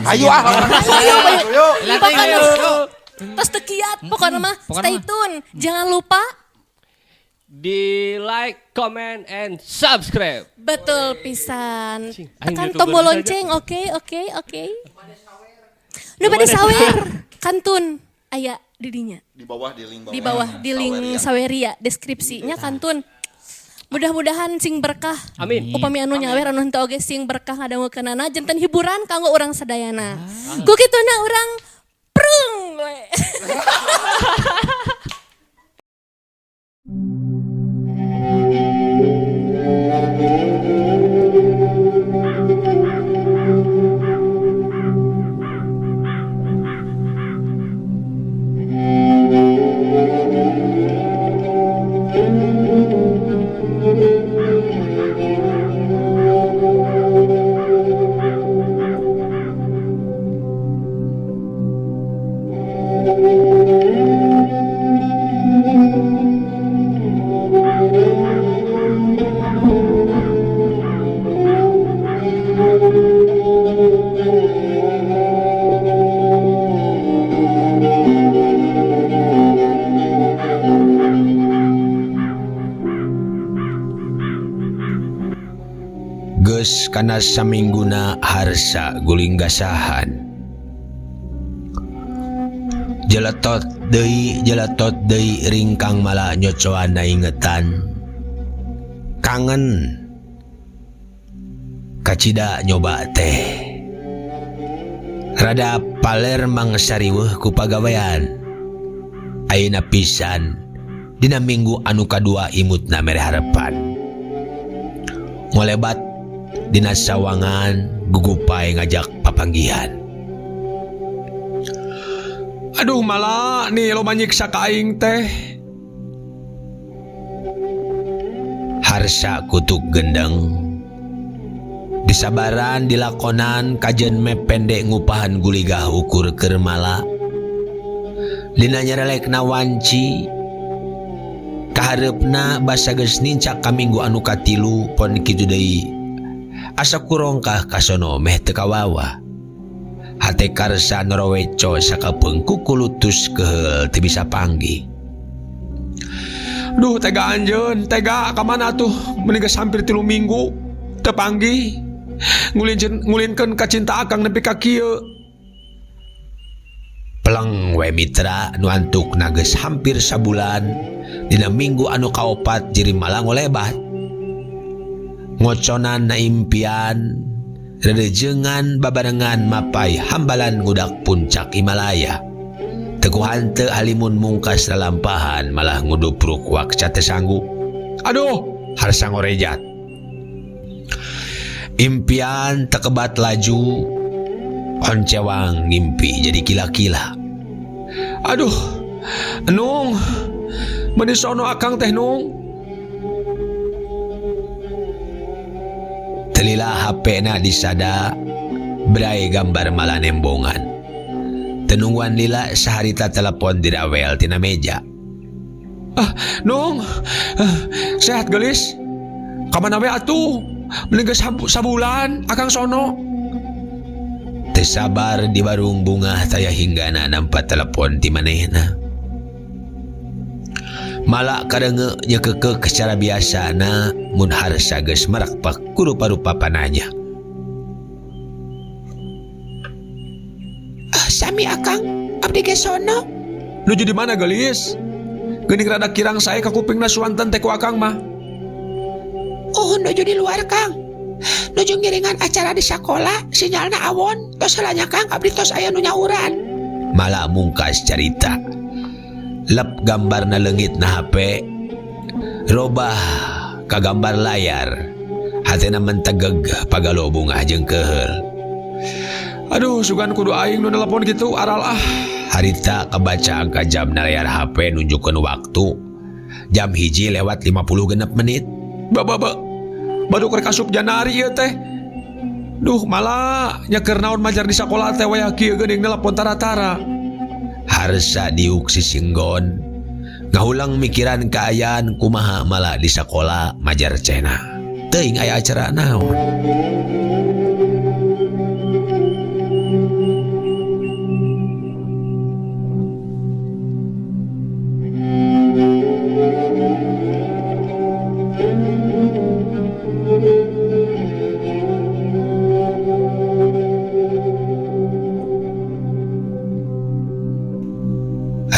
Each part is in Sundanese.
Ayo Ayo. Terus tekiat pokoknya mah stay tune. Jangan lupa di like, comment, and subscribe. betul pisan. Aing Tekan YouTuber tombol saja. lonceng. Oke. Nu bade sawer. Kantun aya didinya. Di bawah di link Di bawah di link Saweria deskripsinya kantun. Mudah-mudahan sing berkah. Amin. Upami anu nyawer anu henteu oge sing berkah ngadangukeunana janten hiburan kanggo urang sadayana. Ku kituna urang prung we. Geus kana samingguna harsa guling gasahan. Jeletot deui ringkang malah nyocoan ingetan. Kangen kacida nyoba teh. Rada paler mangsariweuh ku pagawean. Ayeuna pisan dina minggu anu kadua imutna mere harepan. Ngolebat dina sawangan gugupay ngajak papanggihan. Aduh malah nih lo manyiksa ka aing teh. Harsa kutuk gendeng. Disabaran dilakonan kajen me pendek ngupahan guligah ukur keur mala. Dina nyarelekna wanci. Kahareupna basa geus nincak ka minggu anu katilu pon kitu deui. Asa kurongkah kasono meh teu kawawa. Hate karsa noroweco sakapeungku kulutus keheul teu bisa panggih. Duh tega anjeun, tega ka mana tuh mending geus hampir 3 minggu teu panggih. Ngulinkeun kacinta akang nepi ka kieu. Peleng we mitra nu antukna geus hampir sabulan dina minggu anu kaopat jiri malah ngolebat. Ngoconan na impian redejengan babarengan mapai hambalan ngudak puncak Himalaya. Teguhan teu halimun mungkas lalampahan malah ngudupruk wakca teu sanggup. Aduh, harsa ngorejat. Impian tekebat laju, oncewang ngimpi jadi kila-kila. Aduh, Nung, menisono akang teh Nung. Telila HP na disada berai gambar malah nembongan. Tenungguan lila saharita telepon dirawel tina meja. Nung, sehat gelis? Kamana we atuh? Mending geus sabulan akang sono. Teu sabar di warung bunga taya hinggana nampa telepon ti manehna. Malah kadenge nyekekeh secara biasana mun harsa geus merekpak ku rupa-rupa pananya. Sami akang, abdi ge sono. Nuju di mana gelis? Geuning rada kirang sae ka kupingna suanten teh ku akang mah. Oh, nuju di luar kang. Nuju ngiringan acara di sekolah, sinyalna awon. Tos halanya kang, abdi tos aya nu nyauran. Malah mungkas carita. Lep gambar na leungit na HP. Robah ka gambar layar. Hatena mentegeg pagalo bunga jeung keheul. Aduh, sugan kudu aing nu nelpon gitu aral ah. Harita kebaca angka jam na layar HP nunjukkeun waktu. Jam 1:50 menit. Baru keur kasup janari ieu teh. Duh, malah nyeker naon majar di sakola teh we kieu geuning nelpon tara-tara. Harsa diuk sisinggon. Ngahulang mikiran kaayaan kumaha malah di sakola majar cena. Teuing aya acara naon.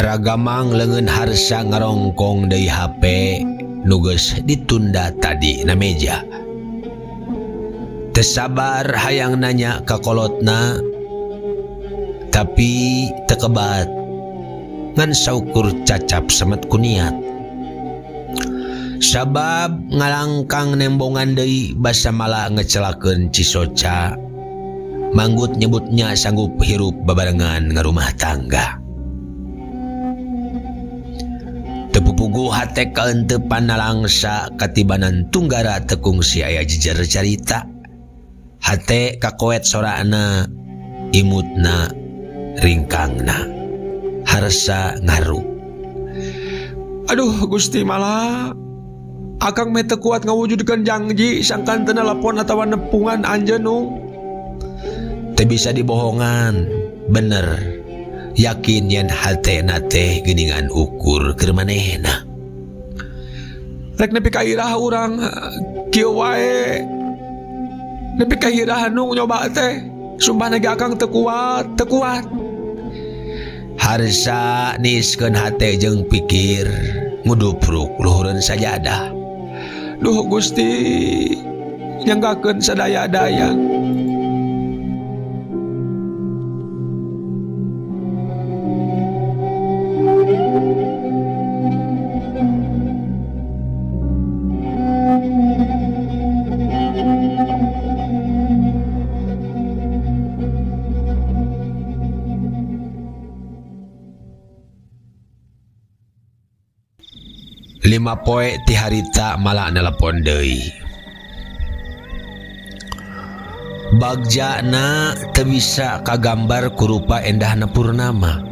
Ragamang lengan harsa ngarongkong dari HP nugas ditunda tadi na meja. Tesabar hayang nanya ka kolotna, tapi tekebat ngan saukur cacap semet kuniat. Sabab ngalangkang nembongan deui basa malah ngecelakeun Cisoca. Manggut nyebutnya sanggup hirup babarengan ngarumah tangga. Tepupugu hate kaentepan nalangsa katibanan tunggara tekung si aya jejer carita. Hate kakoet sorana imutna ringkangna. Harsa ngaru. Aduh Gusti malah akang mete kuat ngawujudkan janji sangkan teu nelpon atawa nepungan anjeun. Teu bisa dibohongan, bener. Yakin yen hatena teh geuningan ukur keur manehna. Rek nepi ka irah urang kieu wae. Nepi ka irah nu nyoba teh, sumpah nage akang teu kuat. Harsa niskeun hate jeung pikir ngudupruk luhureun sajadah. Duh Gusti, nyanggakeun sadaya-daya. 5 poe ti harita malah nelpon deui. Bagjana teu bisa kagambar ku rupa endahna purnama.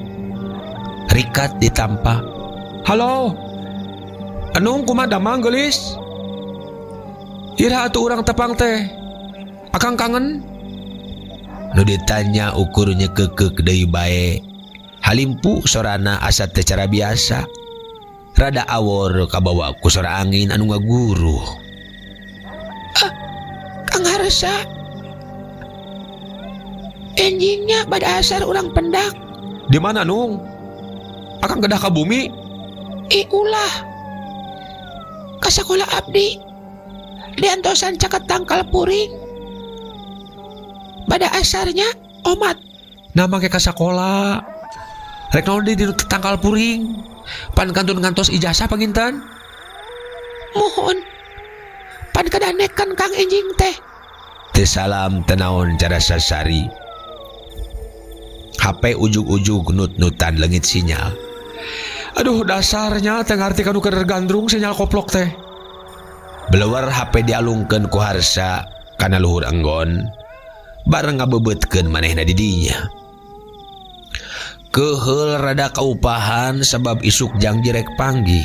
Rikat ditampa. Halo. Anung kumaha damang geulis? Ira atuh urang tepang teh. Akang kangen? Nu ditanya ukurnya kekek deui bae. Halimpu sorana asa teu cara biasa. Rada awor kabawa ku sora angin anu ngaguru. Kang Harsa. Enjingnya pada asar urang pendak. Di mana Nung? Akang kedah ka bumi? Ulah. Ka sakola abdi. Di antosan caket tangkal puring. Pada asarnya omat. Nama ke ka sakola. Rek naon di tangkal puring. Pan kantun ngantos ijazah panginten. Mohon. Pan kadanekan Kang Enjing teh. Teu salam tenaon cara sasari. HP ujug-ujug nut-nutan leungit sinyal. Aduh dasarnya teh ngarti kanu keur gandrung sinyal koplok teh. Belewar HP dialungkeun ku Harsa kana luhur enggon. Bareng ngabebeutkeun manehna di dinya. Keheul rada kaupahan sebab isuk janji rek panggih.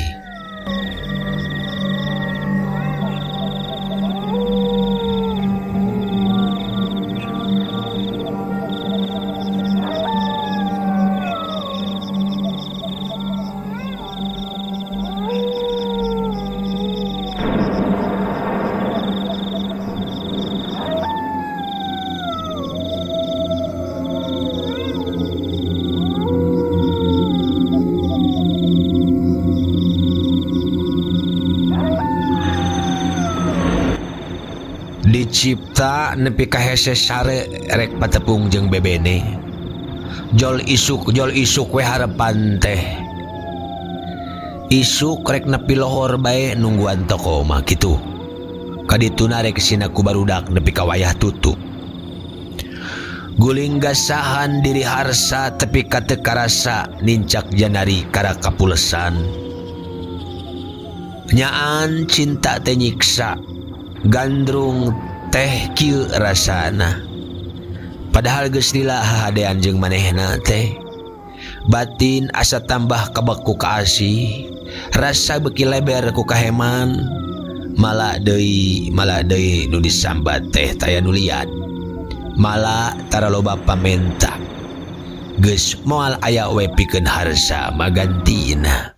Dicipta nepi ka hese sare rek patepung jeung bebene. Jol isuk we harepan teh. Isuk rek nepi lohor bae nungguan toko mah kitu. Kadituna rek sina ku barudak nepi ka wayah tutup. Guling gasahan diri Harsa tepi ka teu karasa nincak janari kara kapulesan. Nyaan cinta teh nyiksa. Gandrung teh kieu rasana. Padahal geus lila hahadean jeung manehna teh. Batin asa tambah kabeku ka asih. Rasa beuki leber ku kaheman. Malah deui nu disambat teh taya nu liat. Malah tara loba pamenta. Geus moal aya we pikeun Harsa magantina.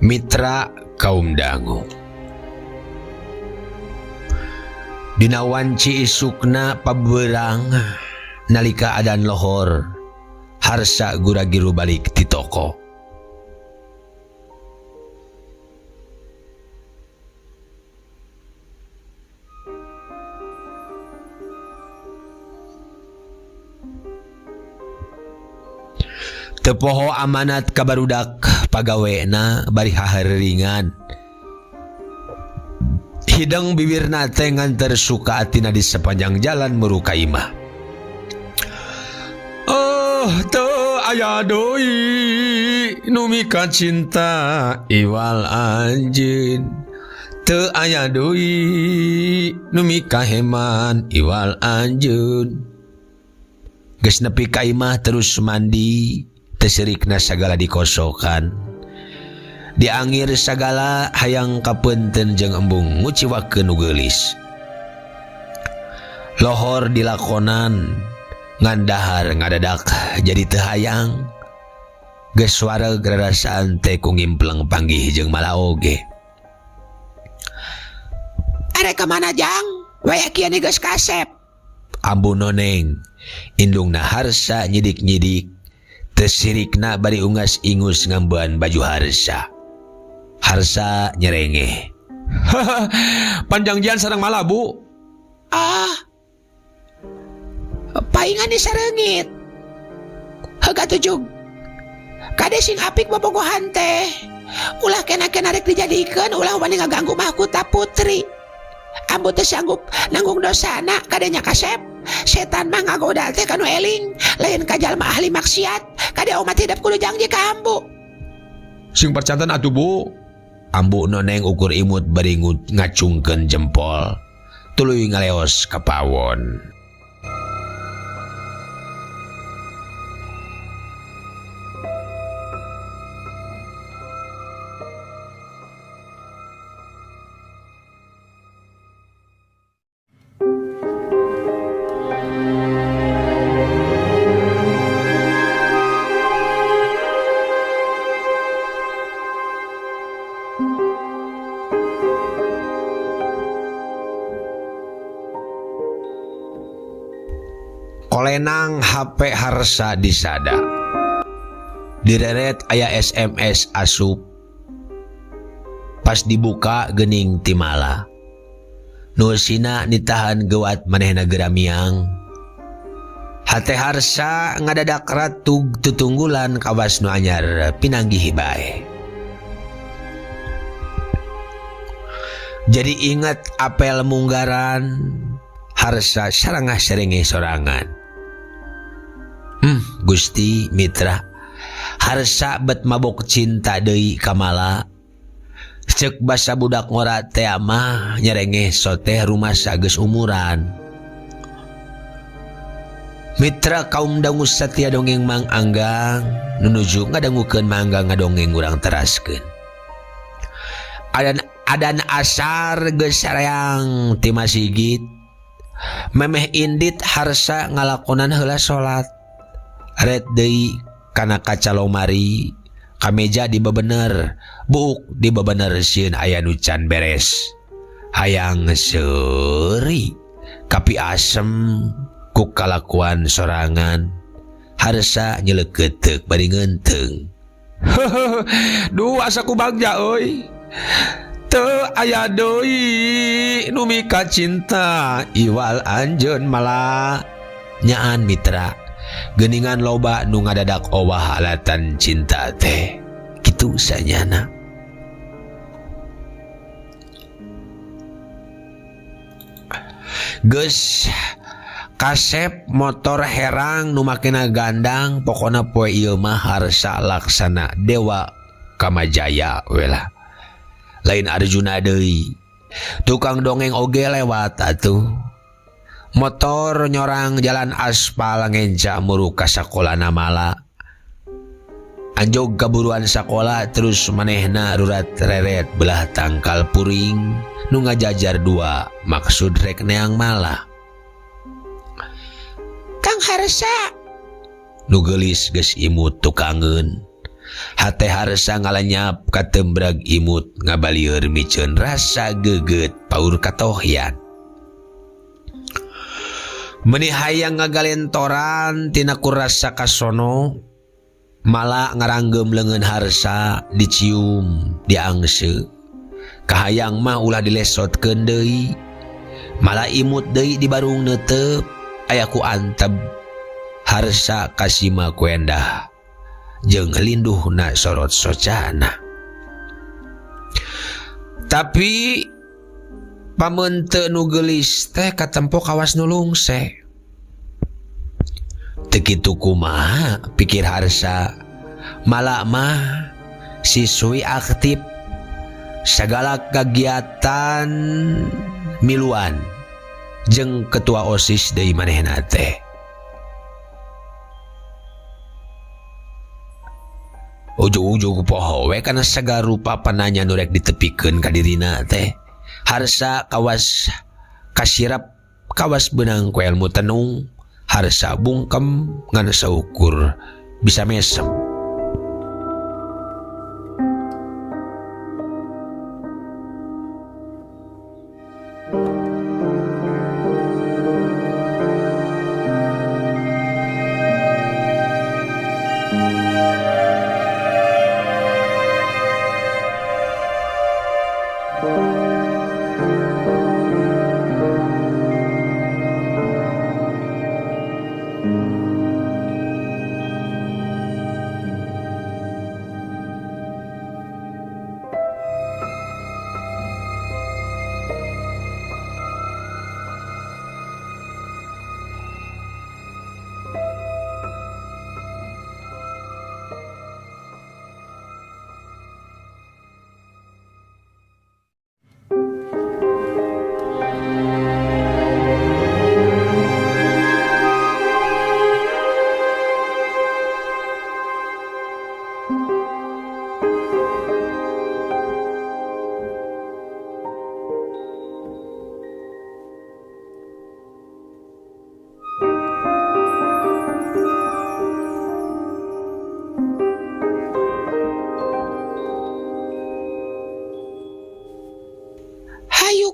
Mitra kaum dangu. Dina wanci isukna pabeurang nalika adan lohor harsa gura-giru balik ti toko. Tepoho amanat ka barudak pagawena bari haharingan. Hidang bibir nate nganter suka atina di sepanjang jalan meruka imah. Oh, teu aya doi nu mika cinta iwal anjeun. Teu aya doi nu mika heman iwal anjeun. Geus nepi ka imah terus mandi. Teserikna sagala dikosokan. Diangir sagala hayang kapunten jeung embung nguciwakeun nu geulis. Lohor dilakonan ngan dahar ngadadak jadi teu hayang. Geus wareg rarasaan teh ku ngimpleng panggih jeung malaoge. Are kemana jang? Waya kieu geus kasep. Ambu noneng indungna harsa nyidik-nyidik. Tesirikna bari ungas ingus ngambean baju harsa. Harsa nyerengeh. Panjangjian sareng malabu. Paingan di sarengit. Haga tujug. Kade sing apik bobogohan teh. Ulah kena-kena rek dijadikeun ulah wani ngaganggu mahkota putri. Ambu teu sanggup nanggung dosana kadenya kasep. Setan mah ngagoda teh kanu eling, lain ka jalma ahli maksiat, kade umat hidup kudu janji ka ambu. Sing percanten atuh Bu. Ambu noneng ukur imut bari ngacungkeun jempol. Tuluy ngaleos ka pawon. Kolenang HP harsa disada. Direret aya SMS asup. Pas dibuka geuning timala. Nusina nitahan gewat manehna geramiang. Hate harsa ngadadak ratug tutunggulan kawas nu anyar pinanggihi bae. Jadi ingat apel munggaran harsa sarangah serenge sorangan. Gusti Mitra harsa bet mabok cinta deui kamala. Ceuk basa budak ngora teh mah nyerengeh soteh rumah sageus umuran. Mitra kaum dangu satia dongeng Mang Anggang nunuju ngadangukeun Mang Anggang ngadongeng urang teraskeun. Adan asar geus sareang ti masigit. Memeh indit harsa ngalakonan heula salat. Red deui kana kaca lomari, kameja dibebener, buuk dibebener sieun aya nu can beres. Hayang seuri, kapi asem ku kalakuan sorangan. Harsa nyeleukeut bari ngeunteung. Duh asa ku bagja euy. Teu aya deui nu mika cinta iwal anjeun malah. Nyaan Mitra. Geningan loba nu ngadadak owah alatan cinta teh. Kitu sanyana. Geus kasep motor herang nu makina gandang pokona poe ieu mah harsa laksana dewa Kamajaya we lah. Lain Arjuna deui. Tukang dongeng oge lewat atuh. Motor nyorang jalan aspal ngenca muru ka sakolana mala. Anjog kaburuan sakola terus manehna rurat reret belah tangkal puring nu ngajajar dua maksud rek neang mala. Kang Harsa nu geulis geus imut tukangeun. Hate Harsa ngalanyap katembrag imut ngabalieur miceun rasa geugeut paur katohyan. Meuni hayang ngagalentoran tina kurasa kasono mala ngaranggem leungeun Harsa dicium diangse. Kahayang mah ulah dilesotkeun deui. Mala imut deui di barung neuteup aya ku anteb. Harsa kasima ku endah jeung linduhna sorot socana. Tapi pamun teu nu geulis teh katempo kawas nu lungse. Teu kitu kumaha pikir Harsa. Mala mah siswi aktif sagala kegiatan miluan jeung ketua OSIS deui manehna teh. Ujug-ujug poho we kana sagarupa pananya nu rek ditepikeun ka dirina teh. Harsa kawas kasirap kawas beunang ku ilmu tenung. Harsa bungkem ngan saukur bisa mesem.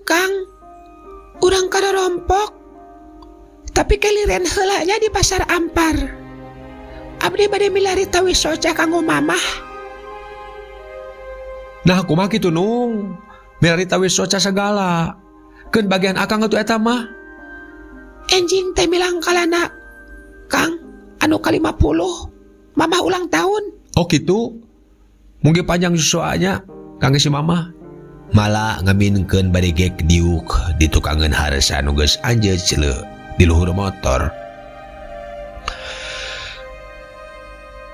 Kang, urang karorompok, tapi keliren heulanya di pasar Ampar. Abdi bade milari tawi soca kanggo mamah. Nah, kumaha kitu nung? Milari tawi soca segala. Keun bagian akang atuh eta mah. Enjing teh milang kalana, Kang, anu ka-50. Mamah ulang tahun. Oh kitu. Mungkin panjang susoanya kangge si mamah. Mala ngaminkeun bade gek diuk di tukangeun Harsa nu geus anjeun ceuleu di luhur motor.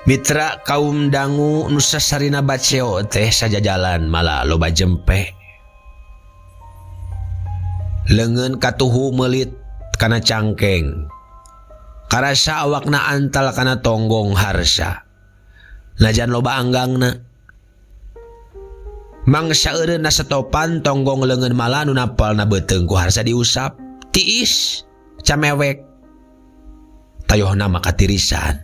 Mitra kaum dangu nu sasarina baceo teh sajajalan mala loba jempe. Leungeun katuhu meulit kana cangkeng. Karasa awakna antal kana tonggong Harsa. Najan loba anggangna. Mangsa eureunna setopan tonggong leungeun mala nu napalna beuteung ku Harsa diusap. Tiis, camewek. Tayohna maka tirisan.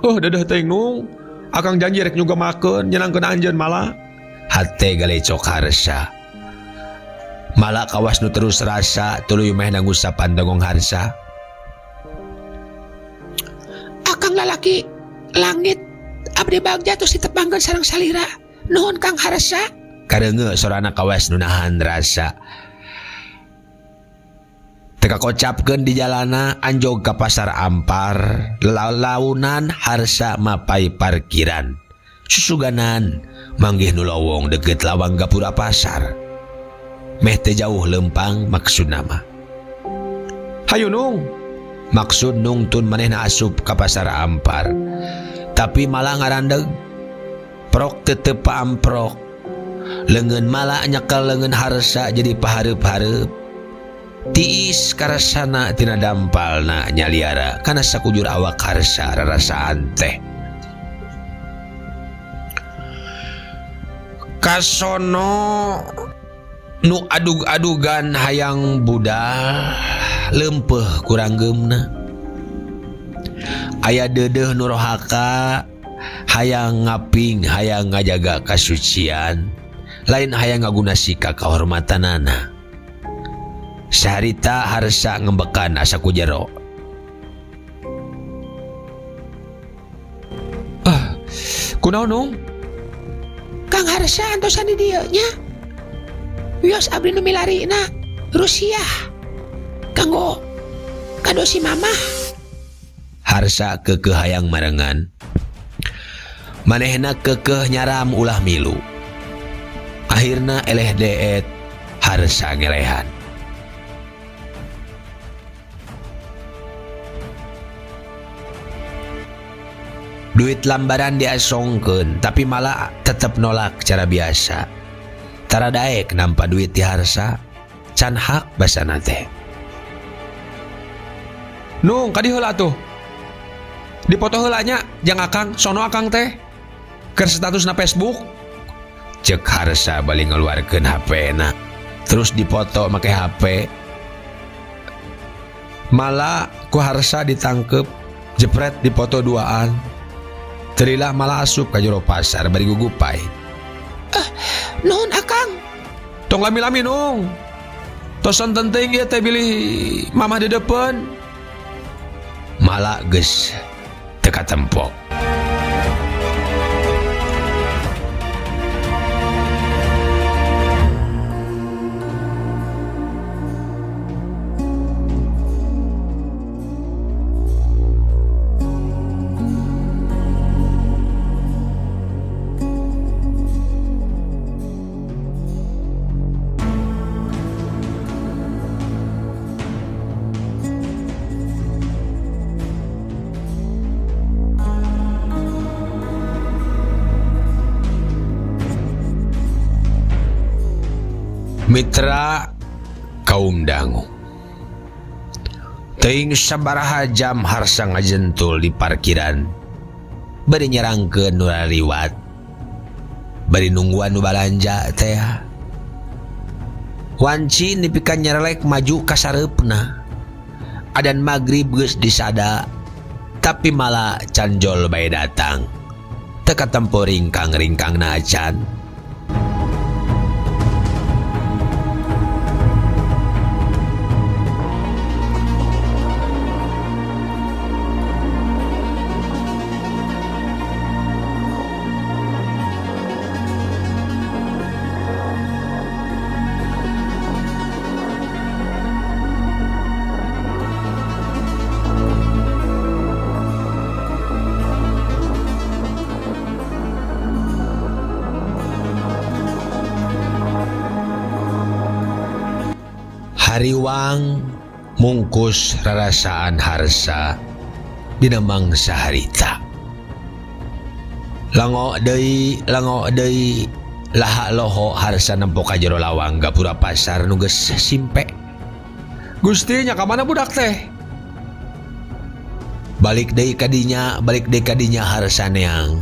Oh dadah teuing nung. Akang janji rek juga makeun nyenangkeun anjeun mala. Hate galecok Harsa. Mala kawas nu terus rasa tuluy meh nangusapan tonggong Harsa. Akang lalaki langit abdi bagja tos ditepangkeun sareng salira. Nuhun Kang Harsa. Kareungeut sorana kawas nu nahan rasa. Teka kocapkeun di jalana anjog ka pasar Ampar, launan harsa mapai parkiran. Susuganan manggih nu lowong deket lawang gapura pasar. Meh teu jauh lempang maksudna mah. Hayu Nung. Maksud Nung tun manehna asup ka pasar Ampar. Tapi malah ngarandeg. Prok teu paamprok. Leungeun malah nyekel leungeun harsa jadi pahareup-hareup. Tiis karasana tina dampalna nyaliara kana sakujur awak harsa rarasaan teh. Kasono nu adug-adugan hayang budal leumpeuh kurang geumna. Aya deudeuh nu rohaka hayang ngaping hayang ngajaga kasucian, lain hayang ngagunasi ka kahormatanana. Saharita harsa ngembekan asa ku jero. Kunaon Nung? Kang harsa antosan di dieu nya. Wios abdi nu milarina Rusia. Kanggo kado si mama. Harsa keukeuh hayang marengan. Manehna keukeuh nyaram ulah milu. Akhirna eleh deet harsa ngelehan. Duit lambaran diasongkeun tapi malah tetep nolak cara biasa. Tara daek nampa duit ti harsa can hak basana teh. Nung kadi heula tuh. Dipoto heula nya jang akang sono akang teh. Keur statusna Facebook. Cek harsa bali ngaluarkeun HP-na. Terus dipoto make HP. Malah ku harsa ditangkep jepret dipoto duaan. Terilah malah asup ka jero pasar bari gugupay. Nuhun akang. Tong lami-lami Nung. Tosan tenteng ieu teh bilih mamah di depan. Malah geus teu katempok. Mitra kaum dangu. Teuing sabaraha jam harsa ngajentul di parkiran. Bari nyerangkeun nu liwat. Bari nungguan nu balanja teh. Wanci nipikeun nyerelek maju ka sareupna. Adan magrib geus disada, tapi malah canjol bae datang. Teu katempo ringkang-ringkangna acan. Hariwang mungkus rarasaan harsa dina mangsa harita. Lango deui laha loho harsa nempo ka jero lawang gapura pasar nu geus simpe. Gusti nya ka mana budak teh? Balik deui kadinya harsa neang.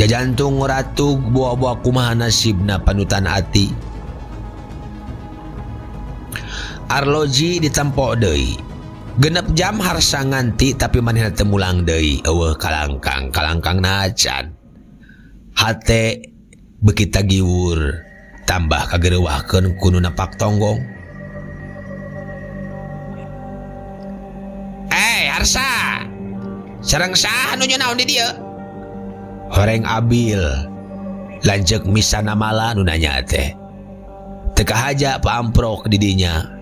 Jajantung ratug buah-buah kumaha nasibna panutan ati. Arloji ditempo deui. Genep jam harsa nganti tapi manehna teu mulang deui. Eueuh kalangkang nacan. Hate beuki tagiwur tambah kagereuwahkeun ku nu napak tonggong. Harsa. Sareng saha nu naon di dieu? Horeng Abil. Lanceuk misana mala nu nanya teh. Teu kahaja paamprok di dinya.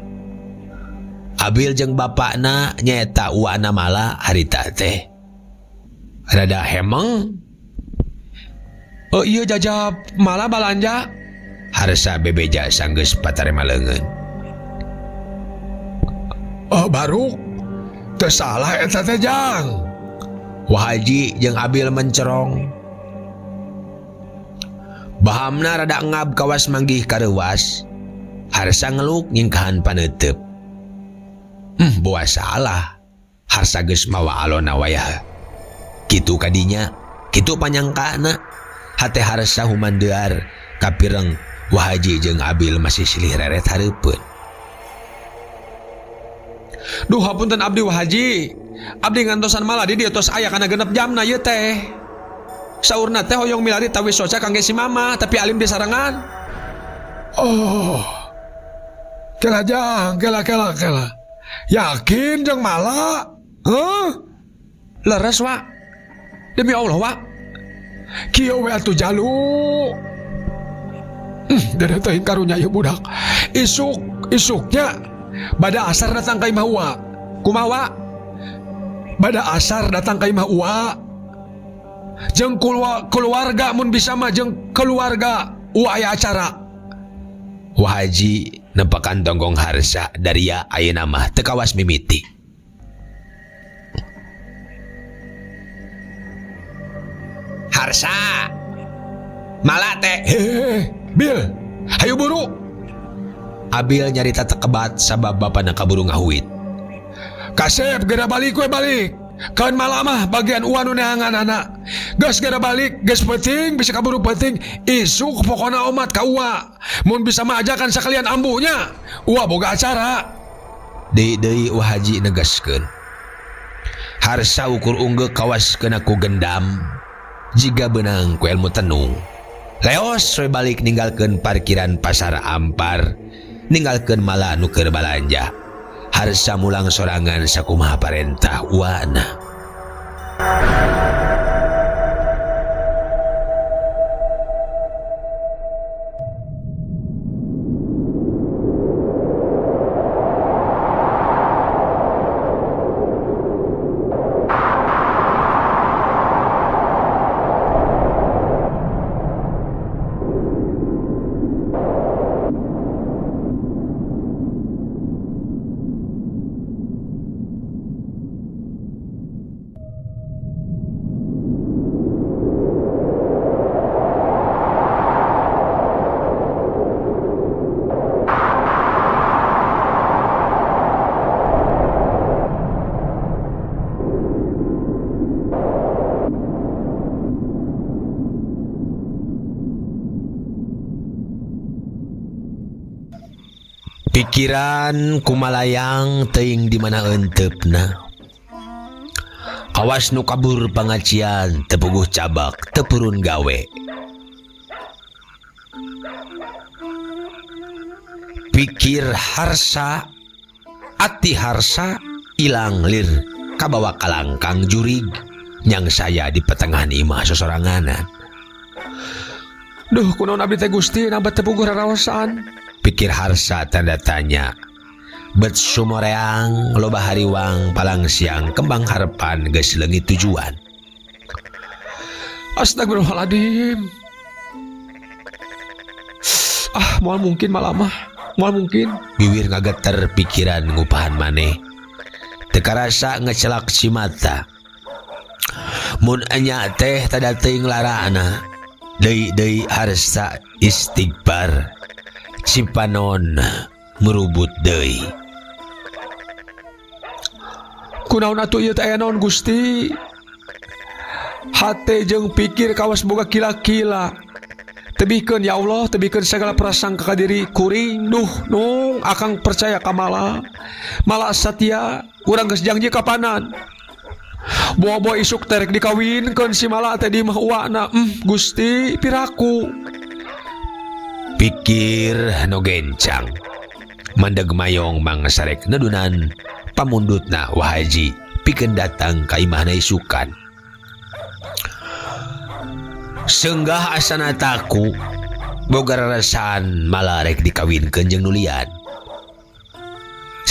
Abil jeung bapakna nyaeta uana Mala harita teh. Rada hemeng. Oh iya jajab Mala balanja. Harsa bebeja sanggeus patarema leungeun. Oh baru teu salah eta teh jang. Wahaji jeung Abil mencerong. Bahamna rada ngab kawas manggih kareuwas. Harsa ngeluk nyingkahan paneuteup. Boa salah. Harsa geus mawa alona wayah. Kitu kadinya, kitu panyangkana. Hate harsa humandeuar kapireng Wahaji jeung Abil masih silih reret hareupeun. Duh hapunten abdi Wahaji. Abdi ngantosan Mala di dieu tos aya kana 6 jamna ieu teh. Saurna teh hoyong milari tawis soca kangge si mama tapi alim di sarangan. Oh. Kela jang, kela. Yakin jeung Mala? Leres wa. Demi Allah wa. Kieu we atuh jalu. Dede teuing karunya ieu budak. Isuknya bada asar datang ka imah Uwa. Kumaha? Bada asar datang ka imah Uwa. Jeung keluarga mun bisa mah jeung keluarga Uwa aya acara. Wahaji nempakan tonggong harsa daria ayeuna mah teu kawas mimiti. Harsa. Mala teh. Bil, hayu buru. Abil nyarita tekebat sabab bapana kaburu ngahuit. Kasep gera balik we balik. Kawan Mala mah bagian Uwa nu neangan anak. Geus gera balik, geus penting bisa kaburu penting. Isuk pokona omat ka Uwa. Mun bisa mah ajakan sakalian ambunya. Uwa boga acara. Deui Wahaji negaskeun. Harsa ukur unggeu kawaskeun aku gendam. Jiga beunang ku ilmu tenung. Leos we balik ninggalkeun parkiran pasar Ampar. Ninggalkeun Mala nu keur balanja. Harsa mulang sorangan sakumaha parentah Uwana. Pikiran kumalayang teuing di mana enteupna. Awas nu kabur pangacian tepuguh cabak tepurun gawe. Pikir harsa, ati harsa ilang lir kabawa kalangkang jurig nyang saya di petengahan imah sosoranganan. Duh kunaon abdi teh Gusti nabat tepuguh raraosan. Pikir harsa tanda tanya. Bet sumoreang loba hariwang palang siang kembang harapan geus leungit tujuan. Astagfirullahaladzim. Moal mungkin malamah. Moal mungkin. Bibir ngageter pikiran ngupahan maneh. Teu karasa ngecelak si mata. Mun enya teh tada teuing larana. Deui harsa istighfar. Sipanon merubut deui. Kunaon atuh ieu teh aya naon Gusti? Hate jeung pikir kawas boga kila-kila. Tebikeun ya Allah, tebikeun segala prasangka ka diri kuring. Duh, nung akang percaya ka Mala. Mala satia, urang geus janji kapanan. Boa-boa isuk terek dikawinkeun si Mala teh di imah Uwana. Gusti, piraku. Pikir no gencang. Mandeg mayong mangasarek nedunan pamundutna Wahaji pikeun datang ka imahna isukan. Seunggah asana taku boga rarasaan Mala rek dikawinkeun jeung nulian.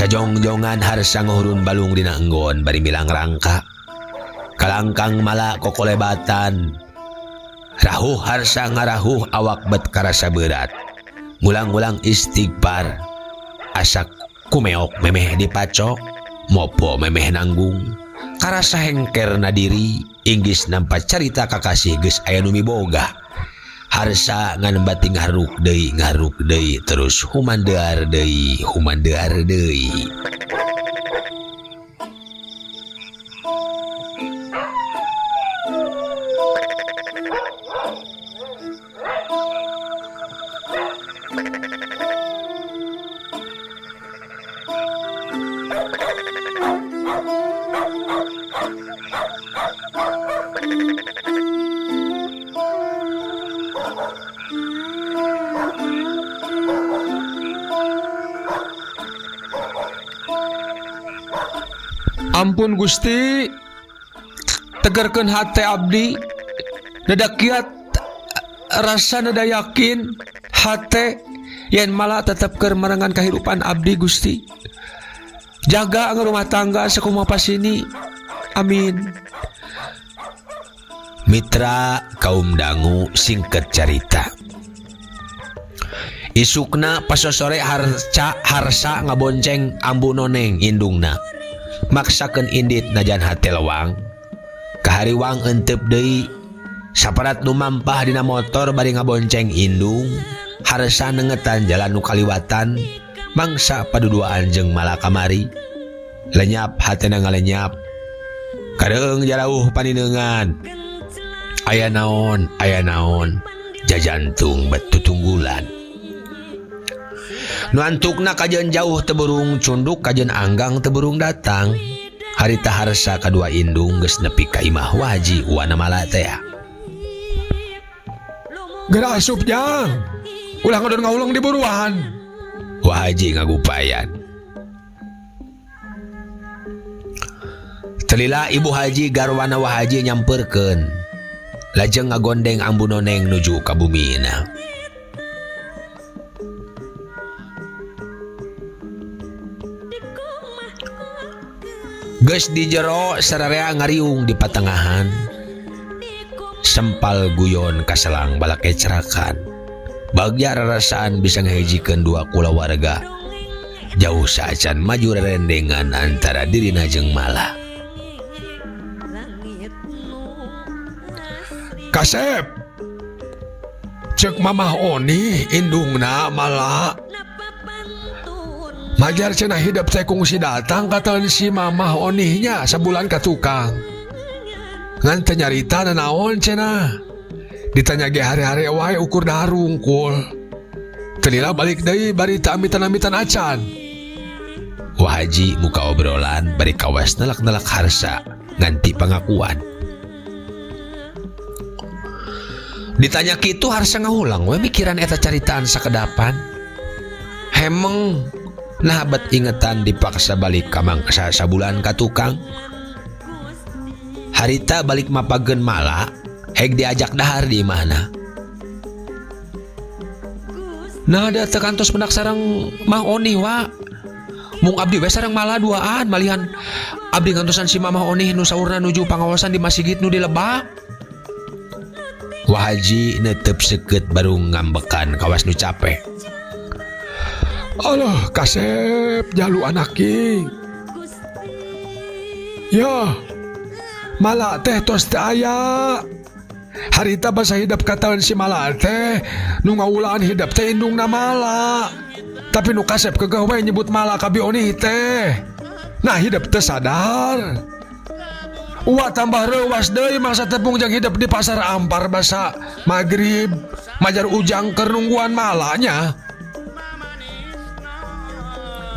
Sajongjongan harsa nguhurun balung dina enggon bari milang rangka. Kalangkang mala kokolebatan. Rahuh harsa ngarahuh awak bet karasa berat. Ngulang-ngulang istighfar. Asak kumeok memeh dipacok, mopo memeh nanggung. Karasa hengker na diri, inggis nampa carita kakasih geus aya nu miboga. Harsa ngan bating ngaruk deui terus humandear deui. Ampun Gusti, tegarkeun hate abdi, nadakiat rasa nada yakin hate yen malah tetep keur merengan kahirupan abdi Gusti. Jaga rumah tangga sakumaha pasini. Amin. Mitra kaum dangu singket carita. Isukna pasosore harsa ngabonceng ambu noneng indungna. Maksakeun indit najan hate lewang. Kahariwang entep deui. Saparat nu mampah dina motor bari ngabonceng indung. Harsa nengetan jalan nu kaliwatan. Mangsa paduduaan jeung malah kamari. Lenyap hatena ngalenyap. Kareung jarauh paninengan. Aya naon jajantung betu tunggulan. Nu antukna kajen jauh teburung cunduk kajen anggang teburung datang. Harita harsa kadua indung geus nepi ka imah Wahaji wana mala teh. Geura asup jang. Ulah ngadon ngaulung di buruan. Wahaji ngagupayan. Telila ibu haji garwana Wahaji nyamperkeun. Lajeng ngagondeng ambu noneng nuju ka bumina. Geus di jero sararea ngariung di patengahan. Sempal guyon kaselang balak ecerakan. Bagja rarasaan bisa ngahijikeun dua kulawarga. Jauh saacan maju rerendengan antara dirina jeung malah. Kasep. Cek Mamah Oni indungna malah. Majar cenah hidup teh kungsi datang kataun si Mamah Oninya sabulan ka tukang. Ngan teu nyarita nanaon cenah. Ditanya ge hari-hari wae ukur darungkul. Telila balik deui bari teu amitan-amitan acan. Wahaji muka obrolan bari kawas nelak-nelak harsa nganti pangakuan. Ditanya kitu harsa ngahulang we mikiran eta caritaan sakedapan. Hemeng nah bet ingetan dipaksa balik ka mangsa sabulan ka tukang. Harita balik mapageun mala heg diajak dahar di mana. Nah ada tekantos menak sareng Mang Oni wa. Mung abdi we sareng mala duaan malihan abdi ngantosan si Mamah Oni nu saurna nuju pangawasan di Masjid nu di Lebak. Wahaji netep seukeut baru ngambekan kawas nu capek. Alah Kasep jalu anaki. Ya mala teh tos teu aya. Harita basa hidup kataun si mala teh nu ngaulaan hidup teh indungna mala. Tapi nu Kasep kegeh we nyebut mala ka Bioni teh. Nah hidup teh sadar. Uwa tambah reuwas deui mangsa tepung jeung hidup di pasar Ampar basa magrib majar ujang keur nungguan malanya.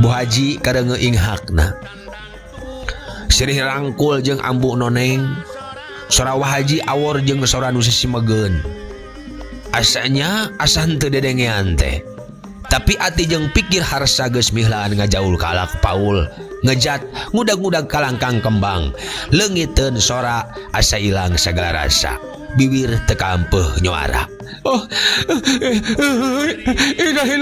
Bu Haji kadang ngeinghakna. Sirih rangkul jeung ambu noneng. Sora Wahaji awor jeung sora nu sisimegeun. Asanya asa henteu dedengean teh. Tapi ati jeung pikir harsa geus mihlaan ngajaul ka alak Paul. Ngejat ngudag-ngudag kalangkang kembang. Leungiteun sora asa ilang sagala rasa. bibir teka ampeuh nyuara. Oh, ilahi,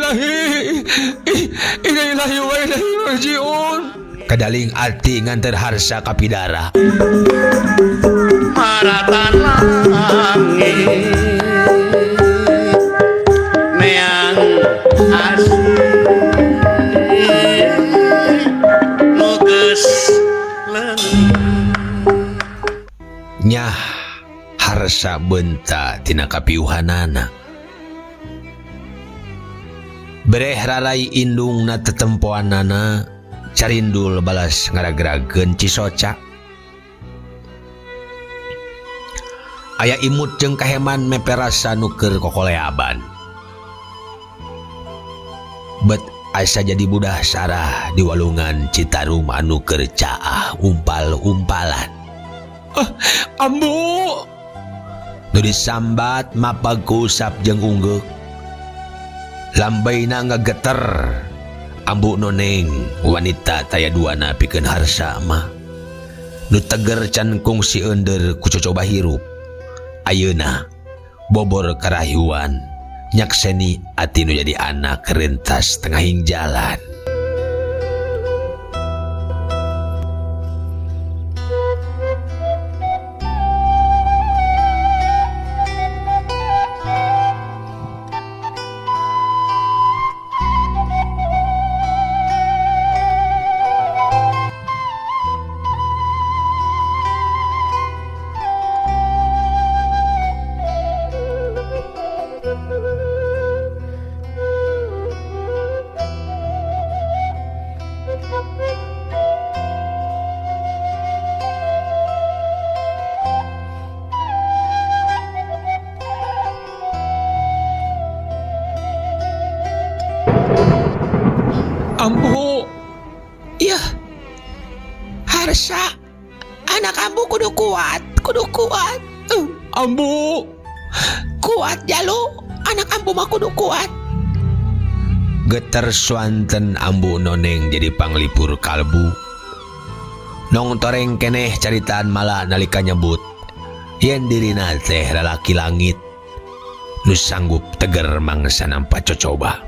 ilahi wa ilahi rajiun. Kadaling ati nganter Harsa ka Pidara. Maratan langit neang asih nuges leungit. Nyah Harsa benta tina kapiuhanana. Bereh rarai indung na tetempoanana carindul balas ngaragrageun Cisoca. Aya imut jeung kaheman meperasa nuker kokoleaban. Bet asa jadi budah sarah di walungan Citarum anu keur caah umpal-umpalan. Ambu, Nu disambat mapag kusap jeung ungguk. Lambayna ngageter. Ambu noneng wanita taya duana pikeun Harsa mah. Nu teger can kungsi eunder ku cocoba hirup. Ayeuna bobor karahiuan nyakseni ati nu jadi anak rentas tengahing jalan. ambu. Yah, Harsa, anak ambu kudu kuat. Ambu, Kuat jalu, anak ambu mah kudu kuat. Geter swanten ambu noneng jadi panglipur kalbu. Nong toreng keneh caritaan malah nalika nyebut yen dirina teh lalaki langit nu sanggup teger mangsa nampa cocoba.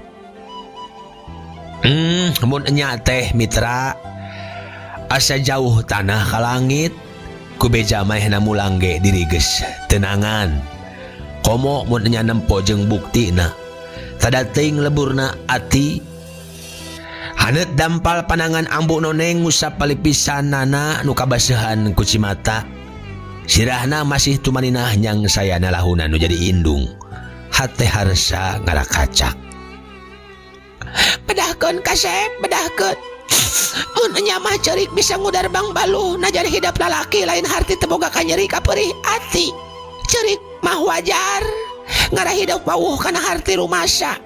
Mun enya teh mitra asa jauh tanah ka langit ku beja mahna mulang ge diri geus tenangan. Komo mun enya nempo jeung buktina tada teuing leburna ati. Haneut dampal panangan ambu noneng ngusap palipisanana nu kabaseuhan ku cimata. Sirahna masih tumaninah nyang sayana lahuna nu jadi indung. Hate Harsa ngarakacak. Bedahkeun Kasep, bedahkeun. Mun nya mah ceurik bisa ngudar bang baluh najar hidup lalaki lain harti teboga ka nyeri ka perih ati. Ceurik mah wajar. Ngara hidup wawuh kana harti rumasa.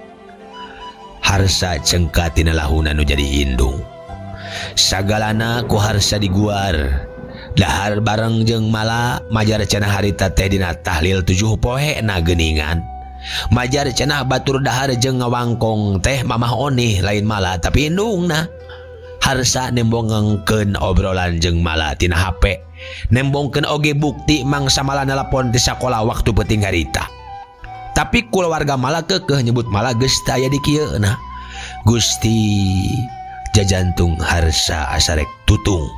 Harsa cengka tina lahuna nu jadi indung. Sagalana ku Harsa diguar. Dahar bareng jeung mala majar cenah harita teh dina tahlil 7 poe na geuningan. Majar cenah batur dahar jeung ngawangkong teh mamah onih lain mala tapi indungna. Harsa nembongkeun obrolan jeung mala tina HP. Nembongkeun oge bukti mangsa mala nelpon di sakola waktu peuting harita. Tapi kulawarga mala keukeuh nyebut mala geus teu aya di kieuna. Gusti jajantung Harsa asa rek tutung.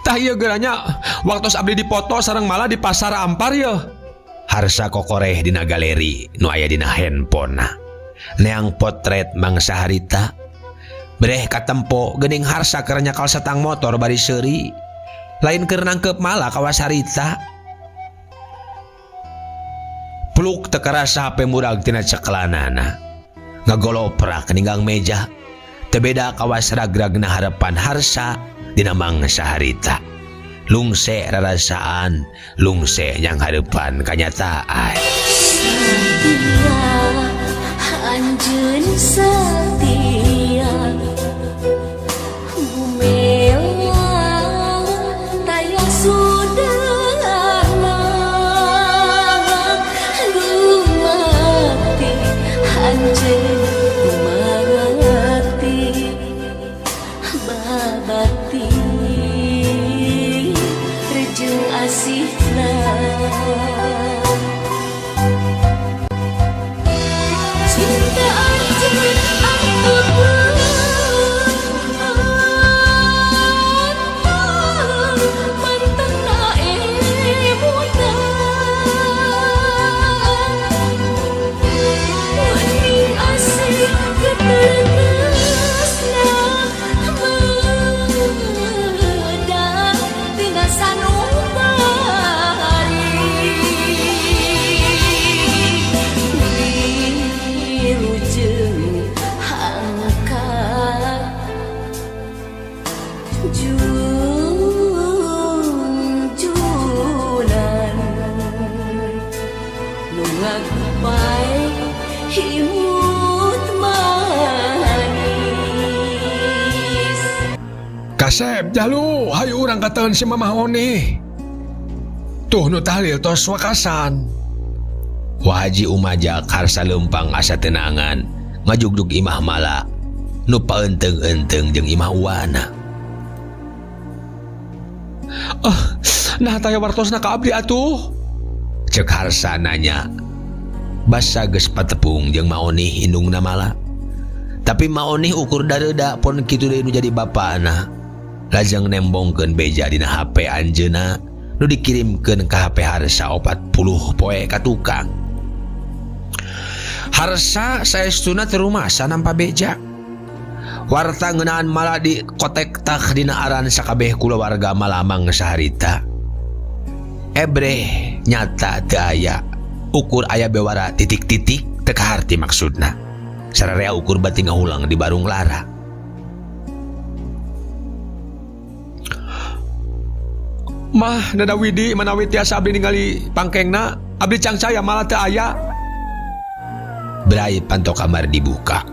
Tah ieu geuranya waktu abdi dipoto sareng malah di pasar Ampar ya. Harsa kokoreh dina galeri nu aya dina handphonena. Neang potret mangsa harita. Bereh katempo geuning Harsa keur nyakal satang motor bari seuri. Lain keur nangkep malah kawas harita. Peluk teu karasa HP murag tina cekelanana. Ngagoloprak ninggang meja. Teu beda kawas ragragna harapan Harsa dina mangsa harita. Lungse rarasaan, lungse yang harapan kanyataan. Setia, anjeun setia, bumelang taya sudahna, lumati anjeun lumati, babati. Asih Kasep, jalu, hayu urang kateun si Mamah Oni. Tuh nu tahlil tos wakasan. Wah Haji umajak harsa lempang asa tenangan, ngajugjug imah mala, nu paenteng-enteng jeung imah uwana. Nah taya wartosna ka abdi atuh. Cek harsa nanya, basa geus patepung jeung Maoni indungna mala. Tapi Maoni ukur dareuda pon kitu deui nu jadi bapana. Lajeng nembongkeun beja dina HP anjeunna nu dikirimkeun ka HP harsa 40 poe ka tukang. Harsa saestuna teu rumasa nampa beja. Warta ngeunaan mala di kotek tak dina aran sakabeh kulawarga malamang saharita. Ebre nyata teu aya. Ukur aya bewara titik-titik teu kaharti maksudna. Sararea ukur bati ngahulang di barung lara. Mah nada Widi manawi tiasa abdi ningali pangkengna, abdi cangcaya malah teu aya. Berai panto kamar dibuka.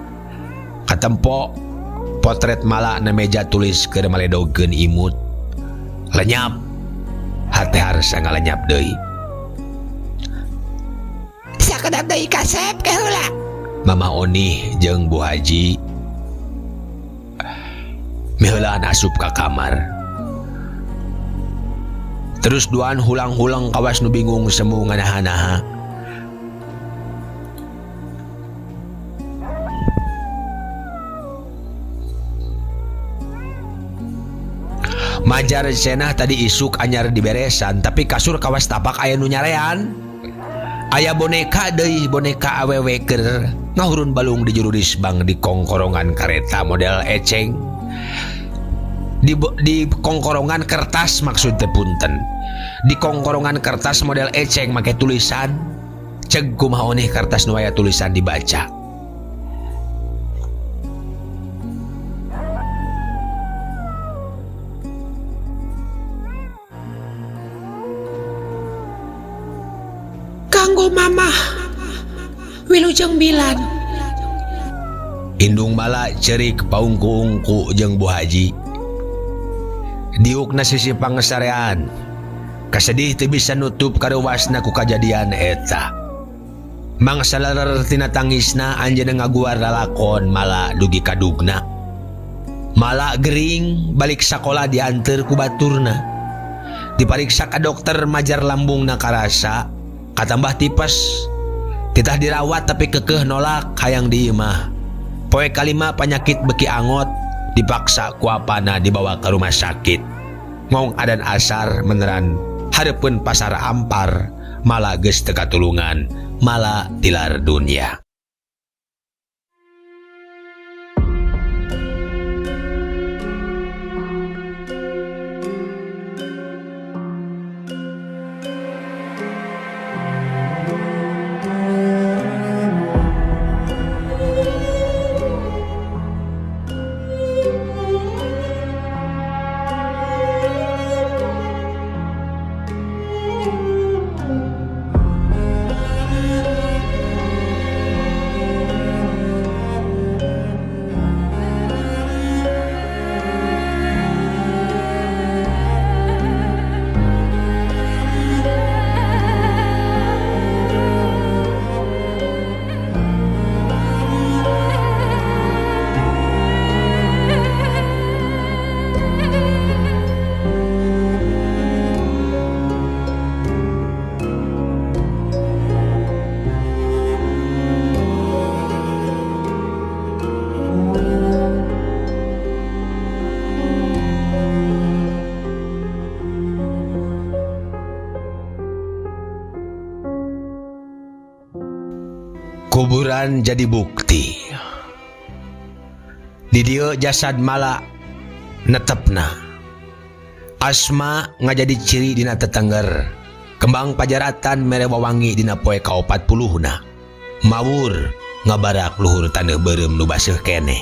Katempo potret mala na meja tulis keur maledogkeun imut. Lenyap. Hate harsa ngalenyap deui. Sakedap deui Kasep ke heula. Mama Oni jeung Bu Haji miheulaan asup ka kamar. Terus duaan hulang-hulang kawas nu bingung semu nganaha-naha. Majar senah tadi isuk anyar diberesan, tapi kasur kawas tapak aya nu nyarean. Aya boneka deui, boneka awewe keur ngahurun balung di juru disbang di kongkorongan kareta model eceng. Di kongkorongan kertas maksud teh punten. Di kongkorongan kertas model eceng make tulisan. Ceg kumaha oneh kertas nu aya tulisan dibaca. Kanggo Mamah Wilujeng Bilan. Indung mala cerik paungku-ungku jeung Bu Haji. Diukna sisi pangesarean. Kasedih teu bisa nutup kareuwasna ku kajadian eta. Mangsa lerer tina tangisna anjeunna ngaguar lalakon mala dugi kadugna. Mala gering balik sakola dianteur ku baturna. Dipariksa ka dokter majar lambungna karasa, katambah tipes. Titah dirawat tapi kekeh nolak hayang di imah. Poe kalima penyakit beki angot, dipaksa ku apana dibawa ke rumah sakit. Ngong adan asar meneran hareupeun pasar ampar, malah geus teu katulungan, malah tilar dunia. Kuburan jadi bukti. Di dieu jasad mala netepna. Asma ngajadi ciri dina tetengger. Kembang pajaratan mere wawangi dina poe ka-40na. Mawur ngabarak luhur taneuh beureum nu baseuh keneh.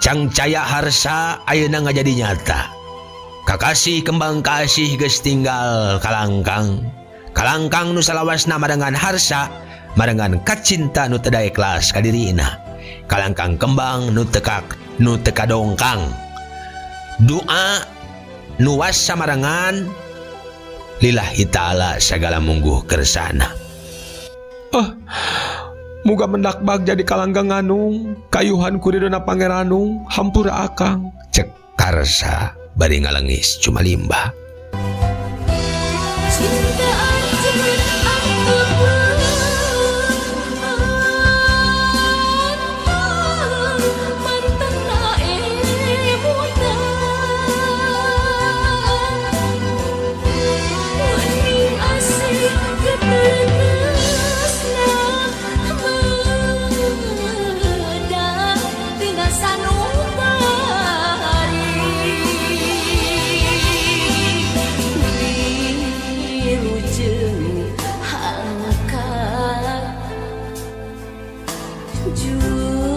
Cangcaya harsa ayeuna ngajadi nyata. Kakasih kembang kasih geus tinggal kalangkang. Kalangkang nu salawasna marengan harsa, marengan kacinta nu teu da ikhlas ka dirina. Kalangkang kembang nu teu kadongkang. Doa nuwas samarangan lillahi ta'ala sagala mungguh kersana. Muga mendakbag jadi kalanggang nganung, kayuhan kuridona pangeranung, hampura akang. Cek karsa bari ngalengis cuma limbah. Cinta anjir aku mantan naemunan Wening asik keteresna Medan tina sanubari Wilujeng angkat junjunan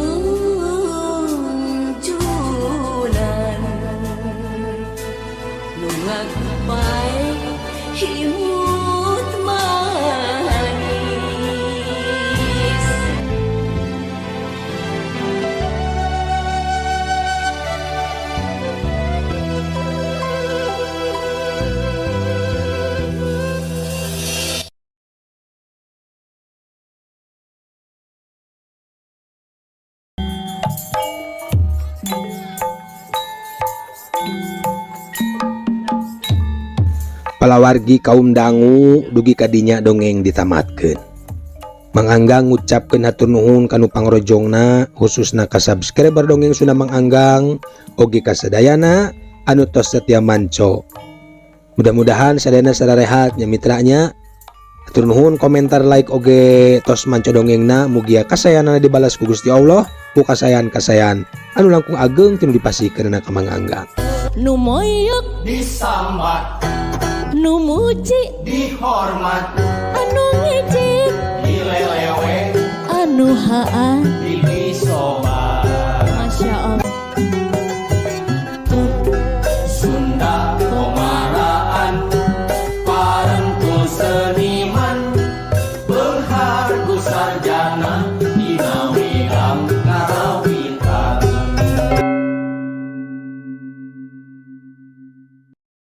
Nu ngagupay himut manis Palawargi kaum dangu dugi kadinya dongeng ditamatkeun. Manganggang ngucapkeun hatur nuhun kanu pangrojongna khususna ka subscriber dongeng Sunda Manganggang oge ka sadayana anu tos setia manco. Mudah-mudahan sadayana sadarehat nya mitranya. Hatur nuhun komentar like oge tos manco dongengna mugia kasayanana dibalas ku Gusti Allah ku kasayan-kasayan anu langkung ageng tinu dipasikeunna ka Manganggang. Nu moyok disambat Nu muji dihormat Anu ngijik dilelewe Anu haan dibisobat